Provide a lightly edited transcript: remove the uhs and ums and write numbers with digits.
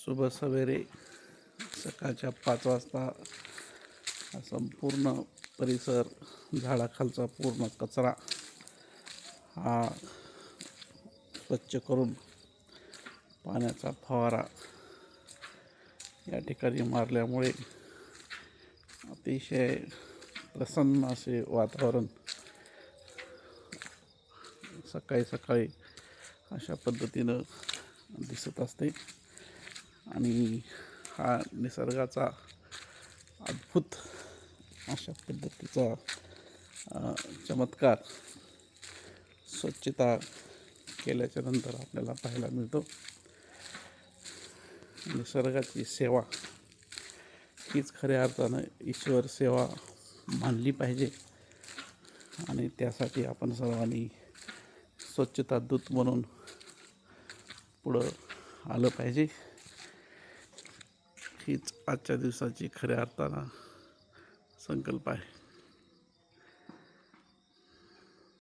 शुभ सवेरे सकाळच्या 5 वाजता हा संपूर्ण परिसर, झाडाखालचा पूर्ण कचरा हा स्वच्छ करून पाण्याचा फवारा या ठिकाणी मारल्यामुळे अतिशय प्रसन्न असे वातावरण सकाळी सकाळी अशा पद्धतीनं दिसत असते आणि हा निसर्गाचा अद्भुत अशा पद्धतीचा चमत्कार स्वच्छता केल्याच्या नंतर आपल्याला पाहायला मिळतो. निसर्गाची सेवा हीच खऱ्या अर्थानं ईश्वर सेवा मानली पाहिजे आणि त्यासाठी आपण सर्वांनी स्वच्छता दूत म्हणून पुढं आलं पाहिजे. हीच आजच्या दिवसाची खऱ्या अर्थानं संकल्प आहे.